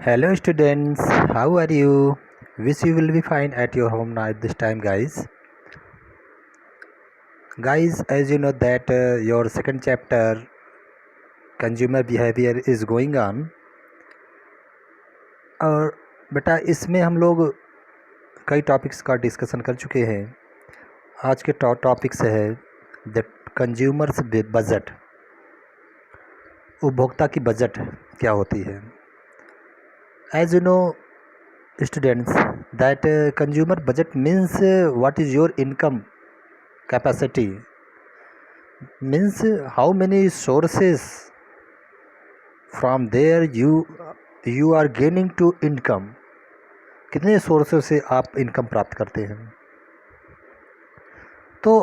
Hello students, how are you? Wish you will be fine at your home now at this time, guys. Guys, as you know that your second chapter consumer behavior is going on और बेटा इसमें हम लोग कई topics का discussion कर चुके हैं। आज के टॉपिक्स है द कंज्यूमर्स बजट, उपभोक्ता की बजट क्या होती है। As you know students that consumer budget means what is your income capacity, means how many sources from there you are gaining to income, कितने सोर्सेस से आप इनकम प्राप्त करते हैं। तो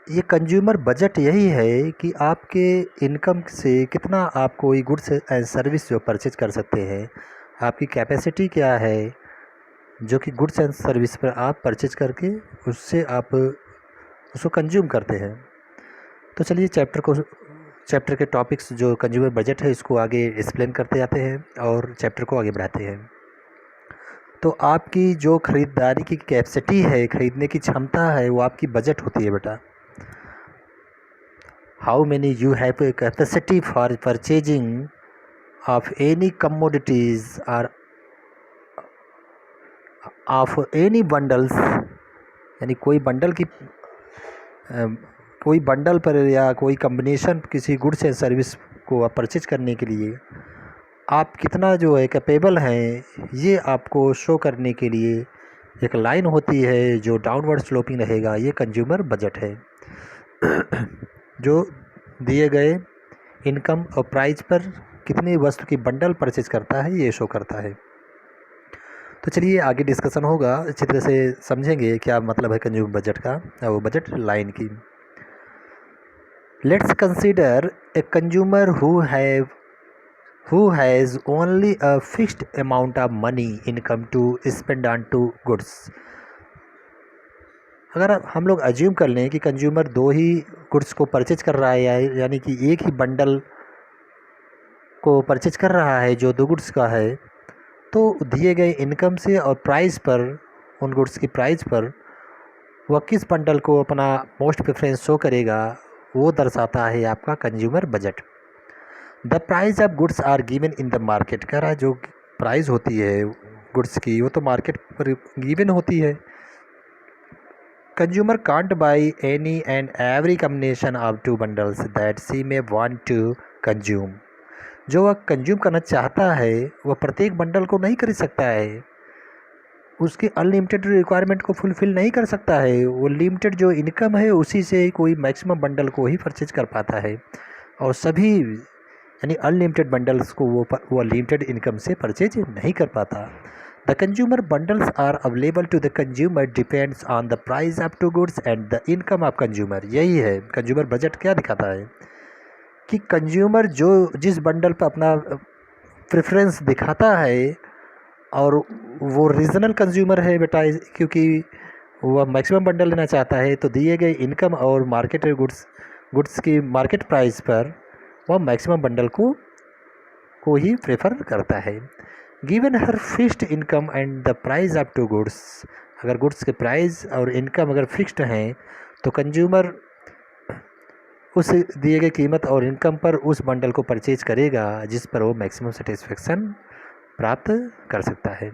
ये कंज्यूमर बजट यही है कि आपके इनकम से कितना आप कोई गुड्स एंड सर्विस जो परचेज कर सकते हैं, आपकी कैपेसिटी क्या है जो कि गुड्स एंड सर्विस पर आप परचेज करके उससे आप उसको कंज्यूम करते हैं। तो चलिए चैप्टर के टॉपिक्स जो कंज्यूमर बजट है इसको आगे एक्सप्लेन करते जाते हैं और चैप्टर को आगे बढ़ाते हैं। तो आपकी जो ख़रीदारी की कैपेसिटी है, ख़रीदने की क्षमता है, वो आपकी बजट होती है बेटा। How many you have capacity for purchasing of any commodities और ऑफ एनी बंडल्स, यानी कोई बंडल पर या कोई कम्बिनेशन किसी गुड्स एंड सर्विस को आप परचेज करने के लिए आप कितना जो है कैपेबल हैं, ये आपको शो करने के लिए एक लाइन होती है जो डाउनवर्ड स्लोपिंग रहेगा। ये कंज्यूमर बजट है जो दिए गए इनकम और प्राइस पर कितनी वस्तु की बंडल परचेज करता है ये शो करता है। तो चलिए आगे डिस्कशन होगा, अच्छी तरह से समझेंगे क्या मतलब है कंज्यूमर बजट का, वो बजट लाइन की। Let's consider a consumer who has only a fixed amount of money income to spend on two goods. अगर हम लोग अज्यूम कर लें कि कंज्यूमर दो ही गुड्स को परचेज कर रहा है, यानी कि एक ही बंडल को परचेज कर रहा है जो दो गुड्स का है, तो दिए गए इनकम से और प्राइस पर, उन गुड्स की प्राइस पर वह किस बंडल को अपना मोस्ट प्रेफरेंस शो करेगा, वो दर्शाता है आपका consumer budget. The price of goods are given in the market, कह रहा है जो प्राइस होती है गुड्स की वो तो मार्केट पर गिवन होती है। Consumer can't buy any and every combination of two bundles that she may want to consume. जो वह कंज्यूम करना चाहता है वह प्रत्येक बंडल को नहीं खरीद सकता है, उसकी अनलिमिटेड रिक्वायरमेंट को फुलफ़िल नहीं कर सकता है। वो लिमिटेड जो इनकम है उसी से ही कोई मैक्सिमम बंडल को ही परचेज कर पाता है, और सभी यानी अनलिमिटेड बंडल्स को वो लिमिटेड इनकम से परचेज नहीं कर पाता। The consumer bundles are available to the consumer depends on the price of two goods and the income of consumer. यही है कंज्यूमर बजट क्या दिखाता है कि कंज्यूमर जो जिस बंडल पर अपना प्रेफरेंस दिखाता है और वो रीजनल कंज्यूमर है बेटा, क्योंकि वह मैक्सिमम बंडल लेना चाहता है, तो दिए गए इनकम और मार्केट गुड्स की मार्केट प्राइस पर वह मैक्सिमम बंडल को ही प्रेफर करता है। Given her fixed income and the price of two goods, अगर गुड्स के प्राइस और इनकम अगर फिक्स्ड हैं तो कंज्यूमर उस दिए गए कीमत और इनकम पर उस बंडल को परचेज करेगा जिस पर वो मैक्सिमम सेटिस्फेक्शन प्राप्त कर सकता है।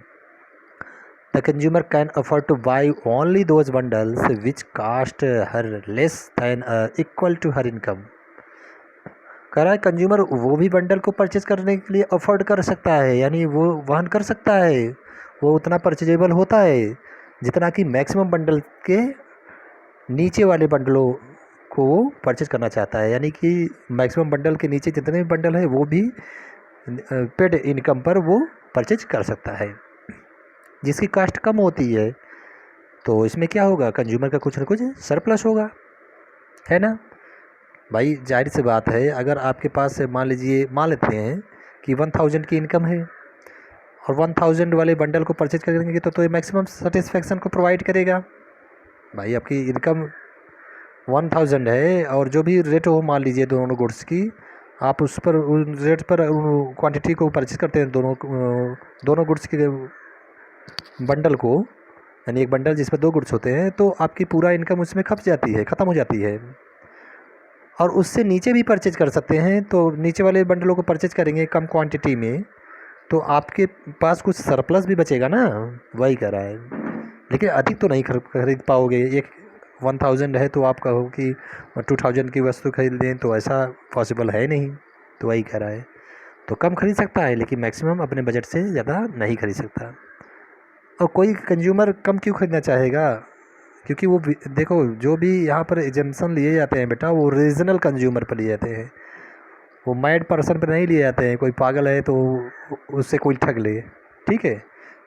The consumer can afford to buy only those bundles which cost her less than equal to her income. कह रहा है कंज्यूमर वो भी बंडल को परचेज करने के लिए अफोर्ड कर सकता है, यानी वो वहन कर सकता है, वो उतना परचेजेबल होता है जितना कि मैक्सिमम बंडल के नीचे वाले बंडलों को वो परचेज करना चाहता है। यानी कि मैक्सिमम बंडल के नीचे जितने भी बंडल है वो भी पेड इनकम पर वो परचेज कर सकता है। जिसकी कास्ट कम होती है तो इसमें क्या होगा, कंज्यूमर का कुछ ना कुछ सरप्लस होगा, है ना भाई। जाहिर सी बात है, अगर आपके पास मान लेते हैं कि 1000 की इनकम है और 1000 वाले बंडल को परचेज करेंगे तो ये मैक्सिमम सेटिस्फेक्शन को प्रोवाइड करेगा। भाई आपकी इनकम 1000 है और जो भी रेट हो मान लीजिए दोनों गुड्स की, आप उस पर उन रेट पर क्वांटिटी को परचेज करते हैं, दोनों गुड्स के बंडल को, यानी एक बंडल जिसमें 2 गुड्स होते हैं, तो आपकी पूरा इनकम उसमें ख़त्म हो जाती है। और उससे नीचे भी परचेज कर सकते हैं, तो नीचे वाले बंडलों को परचेज करेंगे कम क्वांटिटी में, तो आपके पास कुछ सरप्लस भी बचेगा ना, वही कह रहा है। लेकिन अधिक तो नहीं खरीद पाओगे। एक 1000 है तो आप कहो कि 2000 की वस्तु खरीद लें, तो ऐसा पॉसिबल है नहीं, तो वही कह रहा है। तो कम खरीद सकता है, लेकिन मैक्सिमम अपने बजट से ज़्यादा नहीं खरीद सकता। और कोई कंज्यूमर कम क्यों खरीदना चाहेगा? क्योंकि वो देखो, जो भी यहाँ पर एजम्पशन लिए जाते हैं बेटा, वो रीजनल कंज्यूमर पर लिए जाते हैं, वो मैड पर्सन पर नहीं लिए जाते हैं। कोई पागल है तो उससे कोई ठग ले, ठीक है।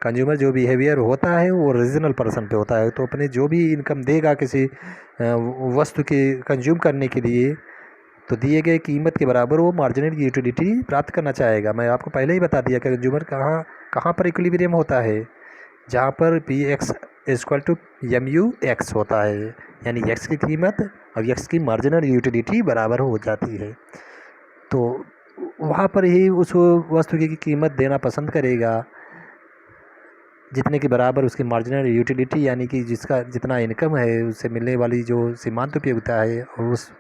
कंज्यूमर जो बिहेवियर होता है वो रीजनल पर्सन पे होता है, तो अपने जो भी इनकम देगा किसी वस्तु के कंज्यूम करने के लिए, तो दिए गए कीमत के बराबर वो मार्जिनल यूटिलिटी प्राप्त करना चाहेगा। मैं आपको पहले ही बता दिया कि कंज्यूमर कहाँ पर इक्विलिब्रियम होता है, जहाँ पर P X equal to M U X होता है, यानी एक्स की कीमत और एक्स की मार्जिनल यूटिलिटी बराबर हो जाती है। तो वहाँ पर ही उस वस्तु की कीमत देना पसंद करेगा जितने के बराबर उसकी मार्जिनल यूटिलिटी, यानी कि जिसका जितना इनकम है उससे मिलने वाली जो सीमांत उपयोगिता है, और उस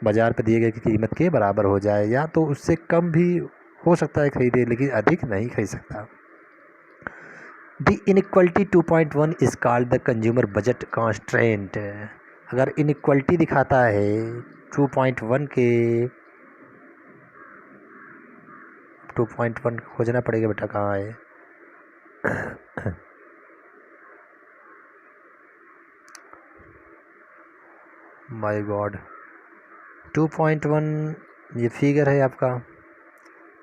बाज़ार पर दिए गए की कीमत के बराबर हो जाए, या तो उससे कम भी हो सकता है खरीदे, लेकिन अधिक नहीं खरीद सकता। The inequality 2.1 is called the consumer budget constraint. अगर इनइक्वलिटी दिखाता है 2.1 के, 2.1 खोजना पड़ेगा बेटा, कहाँ है? माय गॉड, 2.1 ये फिगर है आपका,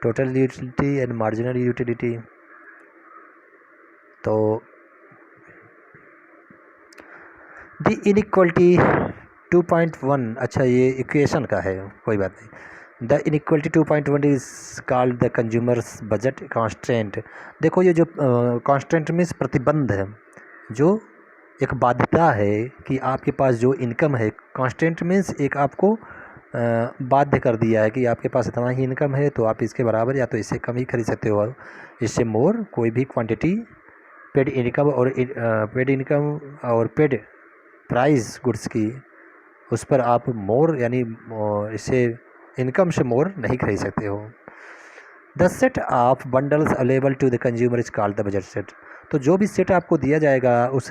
total utility and marginal utility. तो द इनइक्वलिटी 2.1, अच्छा ये इक्वेशन का है, कोई बात नहीं। The inequality 2.1 is called the consumers budget constant. देखो, ये जो कॉन्स्टेंट मीन्स प्रतिबंध है, जो एक बाध्यता है कि आपके पास जो इनकम है, कॉन्स्टेंट मीन्स एक आपको बाध्य कर दिया है कि आपके पास इतना ही इनकम है, तो आप इसके बराबर या तो इससे कम ही खरीद सकते हो, इससे मोर कोई भी क्वांटिटी पेड इनकम और पेड प्राइस गुड्स की, उस पर आप मोर यानी इससे इनकम से मोर नहीं खरीद सकते हो। The set of bundles available to the consumer is called the budget set. तो जो भी सेट आपको दिया जाएगा उस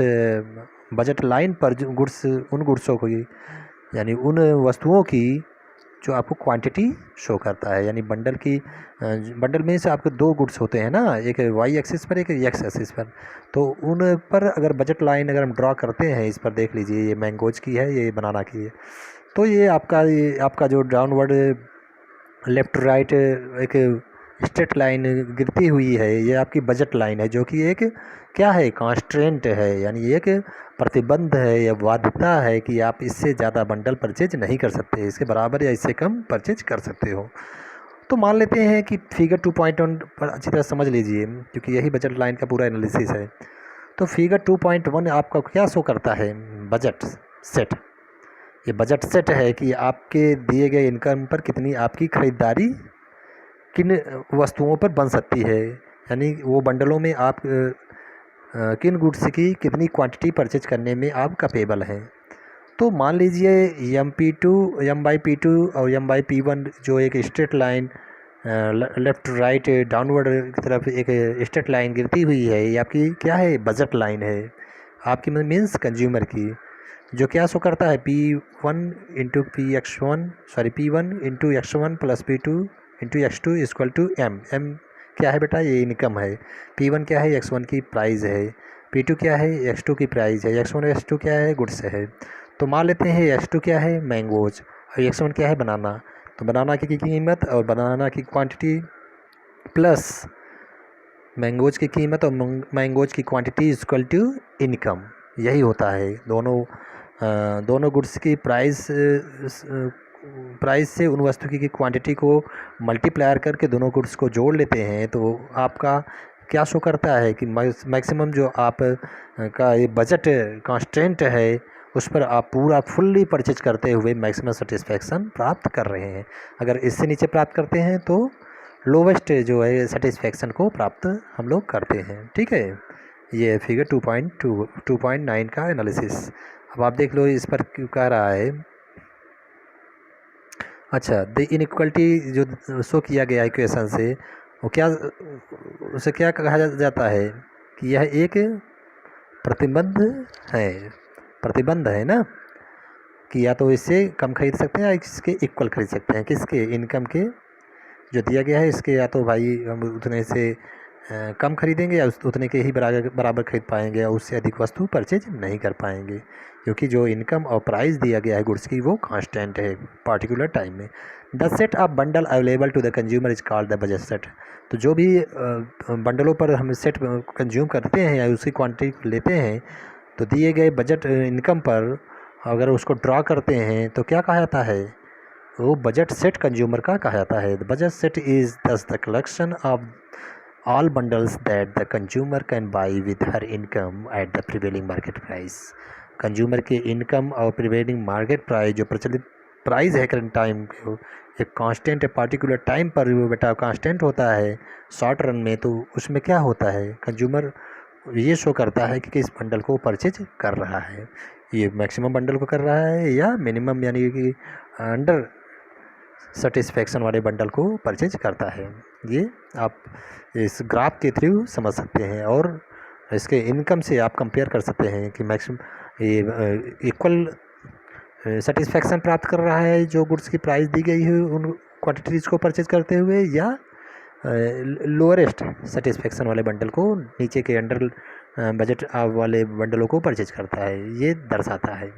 बजट लाइन पर, जो गुड्स, उन गुड्सों को, यानी उन वस्तुओं की जो आपको क्वांटिटी शो करता है, यानी बंडल में से आपके 2 गुड्स होते हैं ना, एक वाई एक्सिस पर, एक एक्स एक्सिस पर। तो उन पर अगर बजट लाइन अगर हम ड्रॉ करते हैं, इस पर देख लीजिए, ये मैंगोज की है, ये बनाना की है, तो ये आपका जो डाउनवर्ड लेफ़्ट राइट एक स्ट्रेट लाइन गिरती हुई है, ये आपकी बजट लाइन है, जो कि एक क्या है, कॉन्स्ट्रेंट है, यानी एक प्रतिबंध है या बाध्यता है कि आप इससे ज़्यादा बंडल परचेज नहीं कर सकते, इसके बराबर या इससे कम परचेज कर सकते हो। तो मान लेते हैं कि फिगर 2.1 पर अच्छी तरह समझ लीजिए, क्योंकि यही बजट लाइन का पूरा एनालिसिस है। तो फिगर 2.1 आपका क्या शो करता है? Budget set. ये बजट सेट है कि आपके दिए गए इनकम पर कितनी आपकी खरीदारी किन वस्तुओं पर बन सकती है, यानी वो बंडलों में आप किन गुड्स की कितनी क्वांटिटी परचेज करने में आप कैपेबल हैं। तो मान लीजिए M/P2 और M/P1 जो एक straight line left right downward की तरफ एक स्ट्रेट लाइन गिरती हुई है, ये आपकी क्या है? बजट लाइन है आपकी, मीन्स कंज्यूमर की, जो क्या शो करता है? P1 into P1 into X1 plus P2 into X2 equal to M। क्या है बेटा? ये इनकम है। P1 क्या है? X1 की प्राइस है। P2 क्या है? X2 की प्राइस है। X1 और X2 क्या है? गुड्स है। तो मान लेते हैं X2 क्या है? मैंगोज। और X1 क्या है? बनाना। तो बनाना की कीमत और बनाना की क्वांटिटी प्लस मैंगोज की कीमत और मैंगोज की क्वांटिटी इक्वल टू इनकम, यही होता है। दोनों गुड्स की प्राइस से उन वस्तु की क्वांटिटी को मल्टीप्लायर करके दोनों गुड्स को जोड़ लेते हैं, तो आपका क्या शो करता है कि मैक्सिमम जो आप का ये बजट कॉन्स्टेंट है उस पर आप पूरा फुल्ली परचेज करते हुए मैक्सिमम सेटिस्फैक्शन प्राप्त कर रहे हैं। अगर इससे नीचे प्राप्त करते हैं तो लोवेस्ट जो है सेटिस्फैक्शन को प्राप्त हम लोग करते हैं। ठीक है, ये फिगर 2.9 का एनालिसिस। अब आप देख लो इस पर क्यों कह रहा है। अच्छा, द इनइक्वलिटी जो शो किया गया है इक्वेशन से, वो क्या, उसे क्या कहा जाता है कि यह एक प्रतिबंध है। प्रतिबंध है ना, कि या तो इससे कम खरीद सकते हैं या इसके इक्वल खरीद सकते हैं। किसके? इनकम के जो दिया गया है इसके, या तो भाई हम उतने से कम खरीदेंगे या उतने के ही बराबर खरीद पाएंगे, या उससे अधिक वस्तु परचेज नहीं कर पाएंगे, क्योंकि जो इनकम और प्राइस दिया गया है गुड्स की वो कांस्टेंट है पार्टिकुलर टाइम में। The set of bundle available to the consumer is called the budget set. तो जो भी बंडलों पर हम सेट कंज्यूम करते हैं या उसकी क्वांटिटी लेते हैं, तो दिए गए बजट इनकम पर अगर उसको ड्रा करते हैं तो क्या कहा जाता है? वो बजट सेट कंज्यूमर का कहा जाता है। द बजट सेट इज दस the collection of all bundles that the consumer can buy with her income at the prevailing market price। Consumer के इनकम और प्रिवेलिंग मार्केट प्राइस, जो प्रचलित प्राइस है करंट टाइम के, एक कांस्टेंट है particular time पर, वो बेटा कांस्टेंट होता है शॉर्ट रन में। तो उसमें क्या होता है, कंज्यूमर ये शो करता है कि किस बंडल को परचेज कर रहा है, ये मैक्सिमम बंडल को कर रहा है या मिनिमम यानी कि अंडर सेटिस्फैक्शन वाले बंडल को परचेज करता है। ये आप इस ग्राफ के थ्रू समझ सकते हैं, और इसके इनकम से आप कंपेयर कर सकते हैं कि मैक्सिमम ये इक्वल सेटिस्फैक्शन प्राप्त कर रहा है जो गुड्स की प्राइस दी गई है उन क्वांटिटीज़ को परचेज करते हुए, या लोअरेस्ट सेटिस्फैक्शन वाले बंडल को, नीचे के अंडर बजट वाले बंडलों को परचेज करता है, ये दर्शाता है।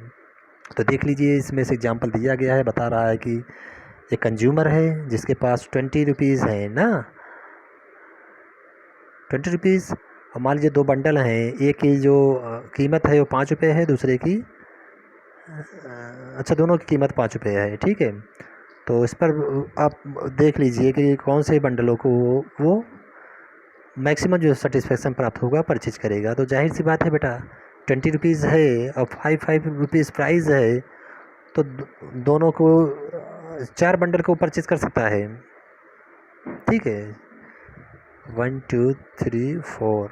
तो देख लीजिए इसमें से एग्जांपल दिया गया है, बता रहा है कि एक कंज्यूमर है जिसके पास 20 रुपीज़ है ना, 20 रुपीज़, और मान लीजिए दो बंडल हैं, एक की जो कीमत है वो 5 रुपये है, दूसरे की अच्छा दोनों की कीमत 5 रुपये है। ठीक है, तो इस पर आप देख लीजिए कि कौन से बंडलों को वो मैक्सिमम जो सेटिस्फैक्शन प्राप्त होगा परचेज करेगा। तो जाहिर सी बात है बेटा, 20 रुपीज़ है और 5 रुपीज़ प्राइस है, तो दोनों को 4 बंडल को परचेज कर सकता है। ठीक है, 1 2 3 4,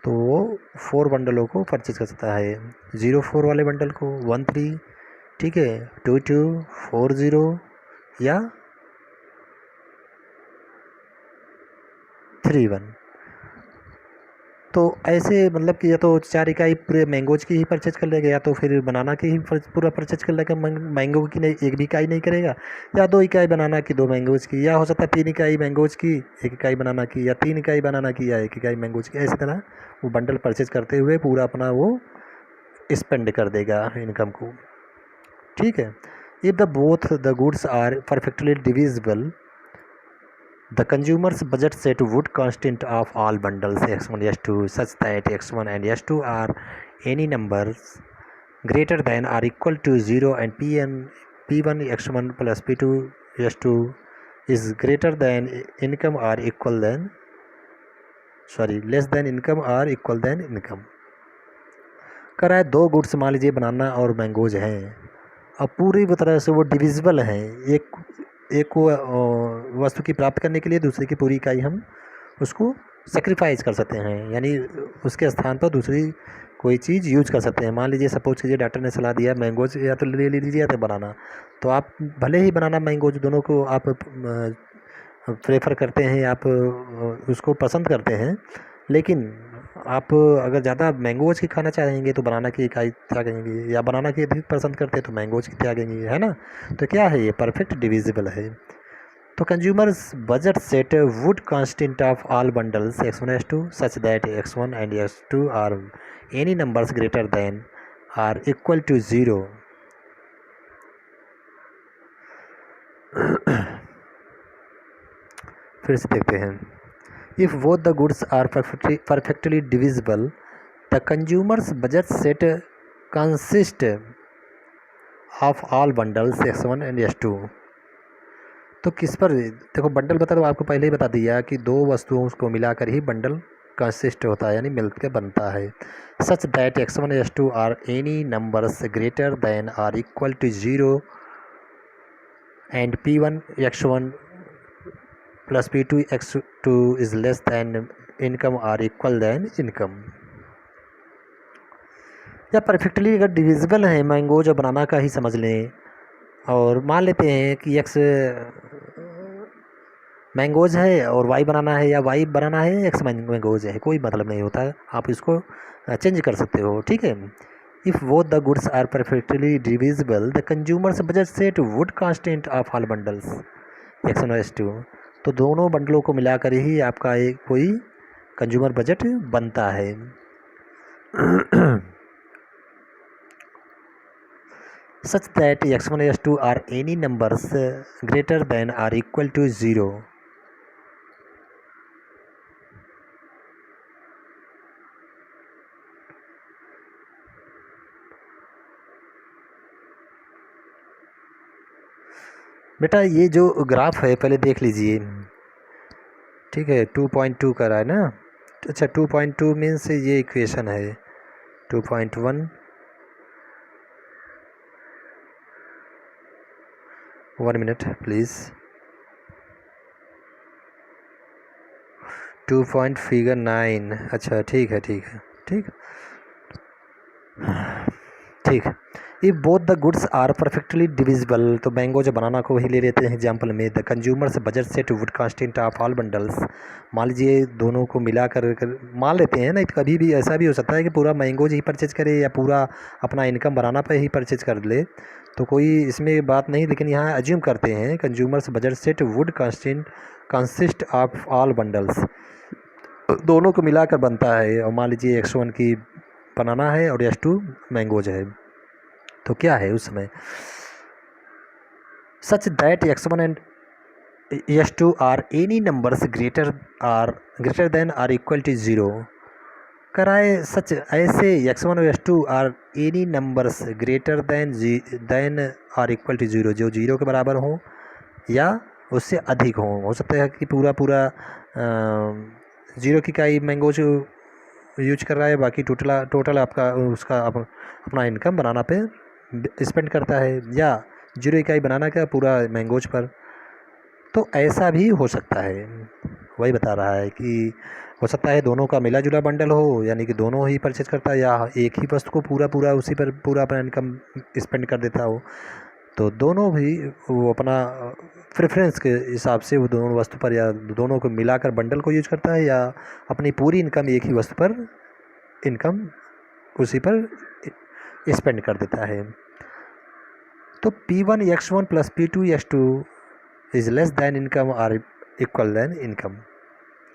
तो 4 बंडलों को परचेज कर सकता है। 04 वाले बंडल को 13, ठीक है, 22 40 या 31। तो ऐसे मतलब कि या तो 4 इकाई पूरे मैंगोज की ही परचेज कर लेगा, या तो फिर बनाना की ही पूरा परचेज कर लेगा, मैंगो की नहीं, एक भी इकाई नहीं करेगा, या 2 इकाई बनाना की 2 मैंगोज की, या हो सकता है 3 इकाई मैंगोज की 1 इकाई बनाना की, या 3 इकाई बनाना की या 1 इकाई मैंगोज की। इसी तरह वो बंडल परचेज करते हुए पूरा अपना वो स्पेंड कर देगा इनकम को। ठीक है, if the both the goods are perfectly divisible, the consumer's budget set would consist of all bundles x1 s2 such that x1 and s2 are any numbers greater than or equal to 0 and p1 x1 plus p2 s2 is greater than income or equal than less than income or equal than income। कह रहा है 2 goods मान लीजिए बनाना और mangoes हैं, अब पूरी तरह से वो डिविजिबल हैं, एक को वस्तु की प्राप्त करने के लिए दूसरे की पूरी इकाई हम उसको सेक्रीफाइस कर सकते हैं, यानी उसके स्थान पर दूसरी कोई चीज़ यूज कर सकते हैं। मान लीजिए सपोज कीजिए डॉक्टर ने सलाह दिया मैंगोज या तो ले लीजिए या तो बनाना, तो आप भले ही बनाना मैंगोज दोनों को आप प्रेफर करते हैं, आप उसको पसंद करते हैं, लेकिन आप अगर ज़्यादा मैंगोज की खाना चाहेंगे तो बनाना की इकाई त्यागेंगे, या बनाना की अधिक पसंद करते हैं तो मैंगोज की त्यागेंगे, है ना। तो क्या है ये परफेक्ट डिविजिबल है। तो consumer's budget set would consist of all bundles x1 s2 such that x1 and s2 are any numbers greater than or equal to 0। फिर से देखते हैं, if both the goods are perfectly divisible, the consumer's budget set consists of all bundles x1 and s2। तो किस पर देखो, bundle बता दो, आपको पहले ही बता दिया कि 2 वस्तुओं को मिलाकर ही बंडल कंसिस्ट होता है, यानी मिलकर बनता है। Such that x1 x2 are any numbers greater than or equal to 0 and p1 x1 plus p2 x2 is less than income or equal than income. या परफेक्टली अगर डिविजिबल है मैंगोज और बनाना का ही समझ लें, और मान लेते हैं कि x मैंगोज है और y बनाना है, या y बनाना है x मैंगोज है, कोई मतलब नहीं होता, आप इसको चेंज कर सकते हो, ठीक है। If both the goods are perfectly divisible the consumers budget set would constant of all bundles x1 और x2। तो दोनों बंडलों को मिलाकर ही आपका एक कोई कंज्यूमर बजट बनता है। such that x1 x2 are any numbers greater than or equal to 0 बेटा ये जो ग्राफ है पहले देख लीजिए, ठीक है। 2.2 का रहा है ना, अच्छा 2.2 मीन्स ये इक्वेशन है। 2.1 1 मिनट प्लीज़। 2.9 अच्छा ठीक है ठीक है ठीक ठीक। If both the goods are perfectly divisible, तो मैंगो जो बनाना को ही ले लेते हैं एग्जाम्पल में। The consumers budget set would constant of all bundles, मान लीजिए दोनों को मिला कर मान लेते हैं ना, कभी भी ऐसा भी हो सकता है कि पूरा मैंगोज ही परचेज करे या पूरा अपना इनकम बनाना पे ही परचेज कर ले, तो कोई इसमें बात नहीं। लेकिन यहाँ अज्यूम करते हैं consumers budget set would consist of all bundles, दोनों को मिलाकर बनता है। और मान लीजिए x1 की बनाना है और x2 मैंगोज है, तो क्या है उसमें such that x1 and x2 are any numbers greater than or equal to 0 कराए। सच ऐसे x1 और x2 are any numbers greater than or equal to 0, जो 0 के बराबर हों या उससे अधिक हों। हो सकता है कि पूरा 0 की इकाई मैंगोज यूज कर रहा है, बाकी टोटल आपका उसका अपना इनकम बनाना पे स्पेंड करता है, या 0 इकाई बनाना का पूरा मैंगोज पर। तो ऐसा भी हो सकता है, वही बता रहा है कि हो सकता है दोनों का मिला जुला बंडल हो, यानी कि दोनों ही परचेज करता है, या एक ही वस्तु को पूरा उसी पर पूरा अपना इनकम स्पेंड कर देता हो। तो दोनों भी वो अपना प्रेफरेंस के हिसाब से वो दोनों वस्तु पर, या दोनों को मिलाकर बंडल को यूज करता है, या अपनी पूरी इनकम एक ही वस्तु पर इनकम उसी पर स्पेंड कर देता है। तो P1 x1 plus P2 x2 is less than income और equal than income.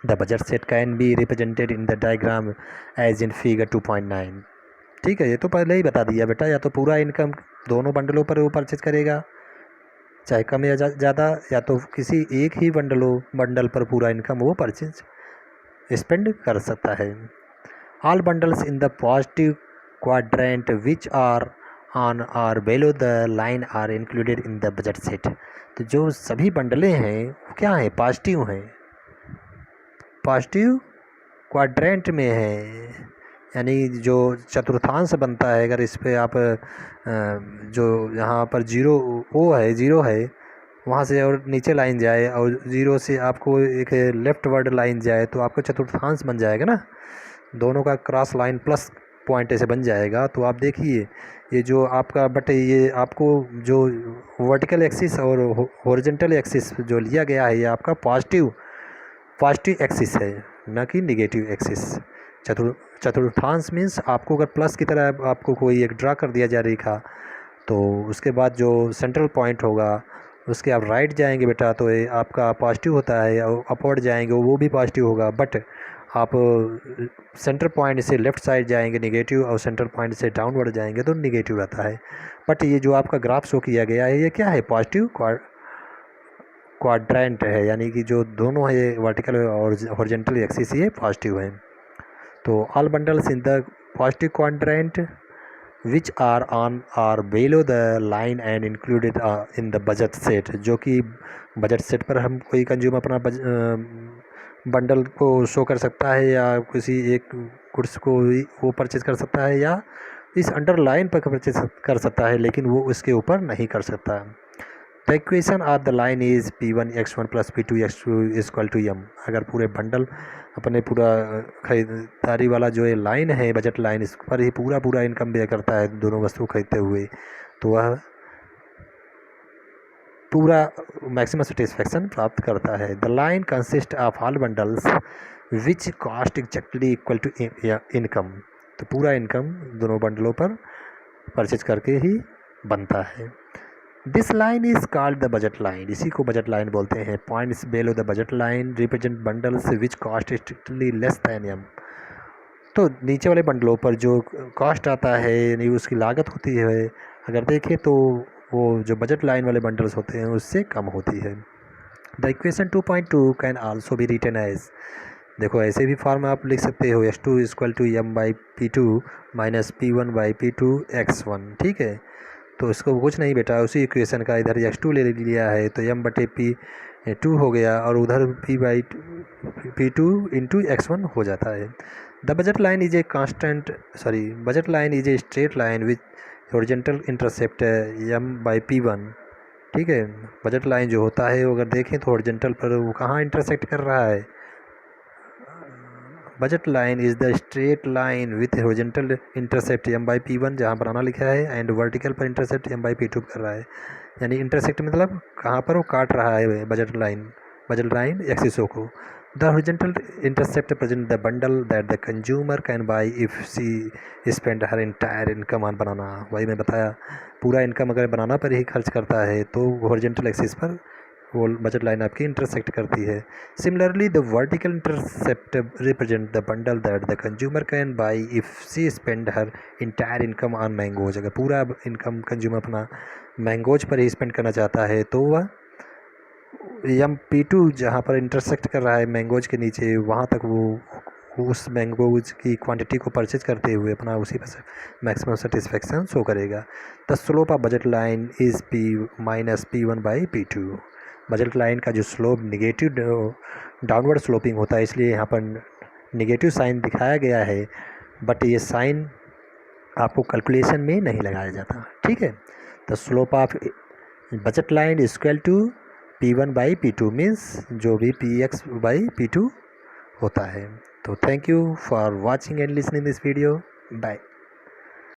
The budget set can be represented in the diagram as in figure 2.9। ठीक है, ये तो पहले ही बता दिया बेटा, या तो पूरा इनकम दोनों बंडलों पर वो परचेज करेगा, चाहे कम या ज़्यादा, या तो किसी एक ही बंडल पर पूरा इनकम वो परचेज स्पेंड कर सकता है। All bundles in the positive quadrant which are on और below the line are included in the budget set. तो जो सभी बंडलें हैं वो क्या हैं, पॉजिटिव हैं, पॉजिटिव क्वाड्रेंट में है, यानी जो चतुर्थांश बनता है। अगर इस पर आप जो यहाँ पर 0 है वहाँ से और नीचे लाइन जाए और 0 से आपको एक लेफ्ट वर्ड लाइन जाए, तो आपको चतुर्थांश बन जाएगा ना, दोनों का क्रॉस लाइन प्लस पॉइंट ऐसे बन जाएगा। तो आप देखिए ये जो आपका बट ये आपको जो वर्टिकल एक्सिस और हॉरिजॉन्टल एक्सिस जो लिया गया है, ये आपका पॉजिटिव एक्सिस है, न कि निगेटिव एक्सिस। चतुर्थांश मीन्स आपको अगर प्लस की तरह आपको कोई एक ड्रा कर दिया जाए रेखा, तो उसके बाद जो सेंट्रल पॉइंट होगा उसके आप राइट जाएंगे बेटा, तो ये आपका पॉजिटिव होता है, और अपवर्ड जाएंगे वो भी पॉजिटिव होगा। बट आप सेंटर पॉइंट से लेफ़्ट साइड जाएंगे निगेटिव, और सेंटर पॉइंट से डाउनवर्ड जाएंगे तो निगेटिव रहता है। बट ये जो आपका ग्राफ शो किया गया है ये क्या है, पॉजिटिव क्वाड्रेंट है, यानी कि जो दोनों है ये वर्टिकल और हॉरिजॉन्टल एक्सिस ये पॉजिटिव है। तो all bundles in the positive quadrant which are on or below the line and included in the budget set, जो कि बजट सेट पर हम कोई कंज्यूम अपना बंडल को शो कर सकता है या किसी एक गुड्स को वो परचेज कर सकता है या इस अंडरलाइन पर परचेज कर सकता है, लेकिन वो उसके ऊपर नहीं कर सकता। The equation of the line is P1 x1 plus P2 x2 equal to m। अगर पूरे बंडल अपने पूरा खरीदारी वाला जो ये लाइन है बजट लाइन, इस पर ही पूरा इनकम व्यय करता है दोनों वस्तु खरीदते हुए, तो वह पूरा मैक्सिमम सेटिस्फैक्शन प्राप्त करता है। The line consist of all bundles which cost exactly equal to income. तो पूरा इनकम दोनों बंडलों पर परचेज करके ही बनता है। This line is called the budget line. इसी को बजट लाइन बोलते हैं। Points below the budget line represent bundles which cost strictly less than M. तो नीचे वाले बंडलों पर जो कॉस्ट आता है यानी उसकी लागत होती है, अगर देखें तो वो जो बजट लाइन वाले बंडल्स होते हैं उससे कम होती है। The equation 2.2 can also be written as, देखो ऐसे भी फॉर्म आप लिख सकते हो, x2 equal to m by P2 minus P1 by P2 x1। ठीक है, तो इसको कुछ नहीं बेटा, उसी इक्वेशन का इधर x2 ले लिया है तो m बटे P2 हो गया और उधर P by P2 into x1 हो जाता है। The budget line is a constant budget line is a straight line with horizontal intercept m by P1। ठीक है, बजट लाइन जो होता है वो अगर देखें तो हॉरिजॉन्टल पर वो कहाँ इंटरसेक्ट कर रहा है, budget line is the straight line with horizontal intercept m by P1 जहाँ पर आना लिखा है, एंड वर्टिकल पर इंटरसेप्ट m बाई P2 कर रहा है। यानी इंटरसेक्ट मतलब कहाँ पर वो काट रहा है बजट लाइन एक्सिसों को। The horizontal intercept present the bundle that the consumer can buy if she spend her entire income on banana. वही मैं बताया, पूरा इनकम अगर बनाना पर ही खर्च करता है तो हॉरिजॉन्टल एक्सिस पर वो बजट लाइन आपकी इंटरसेक्ट करती है। Similarly the vertical intercept represent the bundle that the consumer can buy if she spend her entire income on mangoes. अगर पूरा इनकम कंज्यूमर अपना मैंगोज पर ही स्पेंड करना चाहता है तो वह P2 जहाँ पर इंटरसेक्ट कर रहा है मैंगोज के नीचे, वहाँ तक वो उस मैंगोज की क्वांटिटी को परचेज करते हुए अपना उसी पर मैक्सिमम सेटिस्फेक्शन शो करेगा। The slope of budget line is P minus P1 by P2। Budget line का जो स्लोप निगेटिव डाउनवर्ड स्लोपिंग होता है, इसलिए यहाँ पर निगेटिव साइन दिखाया गया है, बट ये साइन आपको कैलकुलेशन में नहीं लगाया जाता। ठीक है, the slope of budget line is equal to P1 by P2 means जो भी PX बाई P2 होता है। तो thank you for watching and listening this video. Bye.